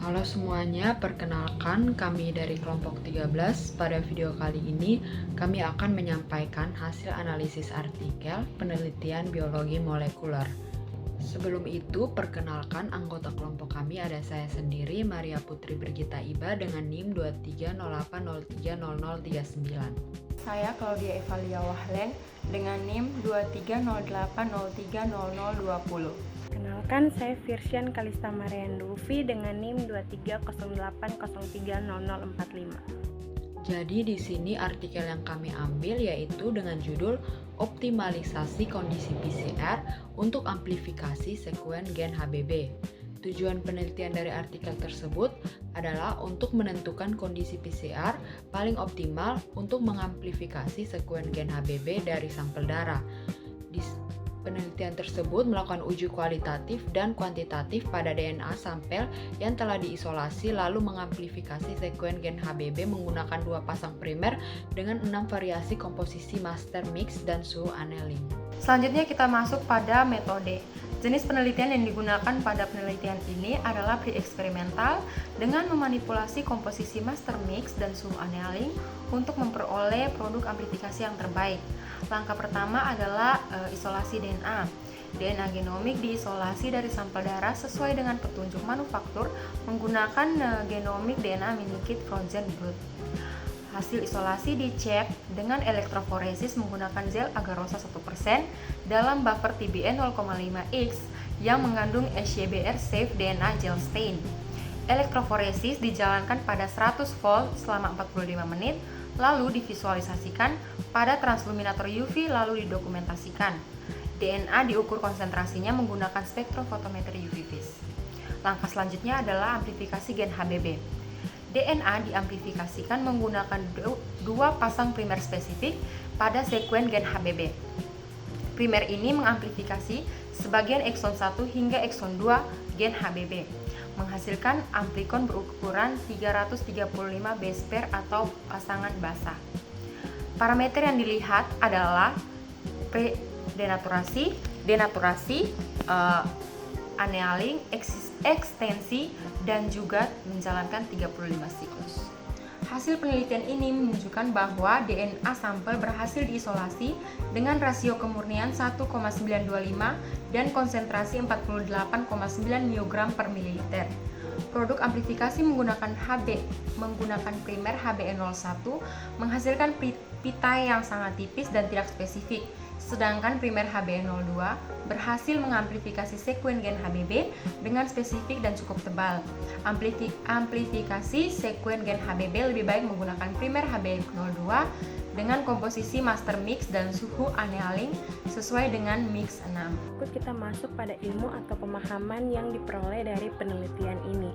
Halo semuanya, perkenalkan kami dari kelompok 13. Pada video kali ini, kami akan menyampaikan hasil analisis artikel penelitian biologi molekuler. Sebelum itu, perkenalkan anggota kelompok kami ada saya sendiri, Maria Putri Brigita Iba dengan NIM 2308030039. Saya Claudia Evalia Wahlen dengan NIM 2308030020. Kenalkan, saya Firsian Kalista Marian Lufi dengan NIM 2308030045. Jadi di sini artikel yang kami ambil yaitu dengan judul Optimalisasi Kondisi PCR untuk Amplifikasi Sekuen Gen HBB. Tujuan penelitian dari artikel tersebut adalah untuk menentukan kondisi PCR paling optimal untuk mengamplifikasi sekuen gen HBB dari sampel darah. Penelitian tersebut melakukan uji kualitatif dan kuantitatif pada DNA sampel yang telah diisolasi lalu mengamplifikasi sekuen gen HBB menggunakan 2 pasang primer dengan 6 variasi komposisi master mix dan suhu annealing. Selanjutnya kita masuk pada metode. Jenis penelitian yang digunakan pada penelitian ini adalah pre-eksperimental dengan memanipulasi komposisi master mix dan suhu annealing untuk memperoleh produk amplifikasi yang terbaik. Langkah pertama adalah isolasi DNA. DNA genomik diisolasi dari sampel darah sesuai dengan petunjuk manufaktur menggunakan genomic DNA minikit frozen blood. Hasil isolasi dicek dengan elektroforesis menggunakan zel agarosa 1% dalam buffer TBN 0,5x yang mengandung SYBR Safe DNA Gel Stain. Elektroforesis dijalankan pada 100 volt selama 45 menit, lalu divisualisasikan pada transluminator UV lalu didokumentasikan. DNA diukur konsentrasinya menggunakan spektrofotometri UV vis. Langkah selanjutnya adalah amplifikasi gen HBB. DNA diamplifikasikan menggunakan 2 pasang primer spesifik pada sekuen gen HBB. Primer ini mengamplifikasi sebagian ekson 1 hingga ekson 2 gen HBB, menghasilkan amplikon berukuran 335 base pair atau pasangan basah. Parameter yang dilihat adalah denaturasi, annealing, ekstensi, dan juga menjalankan 35 siklus. Hasil penelitian ini menunjukkan bahwa DNA sampel berhasil diisolasi dengan rasio kemurnian 1,925 dan konsentrasi 48,9 mg per mililiter. Produk amplifikasi menggunakan primer HbN01 menghasilkan pita yang sangat tipis dan tidak spesifik. Sedangkan primer HbN02 berhasil mengamplifikasi sekuen gen HBB dengan spesifik dan cukup tebal. Amplifikasi sekuen gen HBB lebih baik menggunakan primer HbN02 dengan komposisi master mix dan suhu annealing sesuai dengan mix 6. Kita masuk pada ilmu atau pemahaman yang diperoleh dari penelitian ini.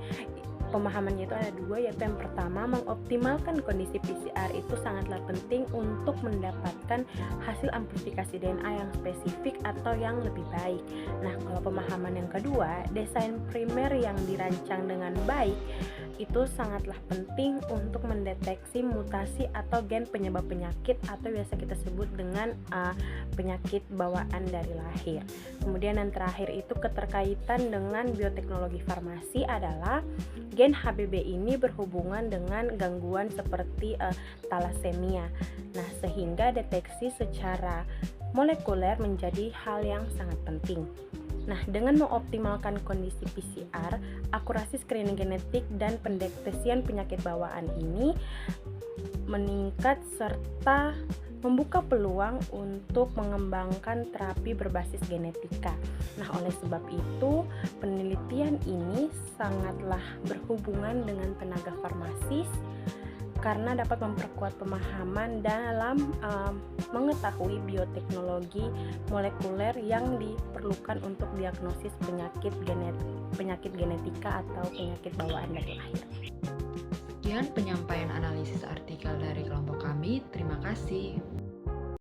Pemahamannya itu ada 2, yaitu yang pertama, mengoptimalkan kondisi PCR itu sangatlah penting untuk mendapatkan hasil amplifikasi DNA yang spesifik atau yang lebih baik. Nah, kalau pemahaman yang kedua, desain primer yang dirancang dengan baik itu sangatlah penting untuk mendeteksi mutasi atau gen penyebab penyakit atau biasa kita sebut dengan penyakit bawaan dari lahir. Kemudian yang terakhir itu keterkaitan dengan bioteknologi farmasi adalah gen HBB ini berhubungan dengan gangguan seperti thalassemia. Nah, sehingga deteksi secara molekuler menjadi hal yang sangat penting. Nah, dengan mengoptimalkan kondisi PCR, akurasi screening genetik dan pendeteksian penyakit bawaan ini meningkat serta membuka peluang untuk mengembangkan terapi berbasis genetika. Nah, oleh sebab itu, penelitian ini sangatlah berhubungan dengan tenaga farmasis karena dapat memperkuat pemahaman dalam mengetahui bioteknologi molekuler yang diperlukan untuk diagnosis penyakit genetika atau penyakit bawaan dari lahir. Sekian penyampaian analisis artikel dari kelompok kami. Terima kasih.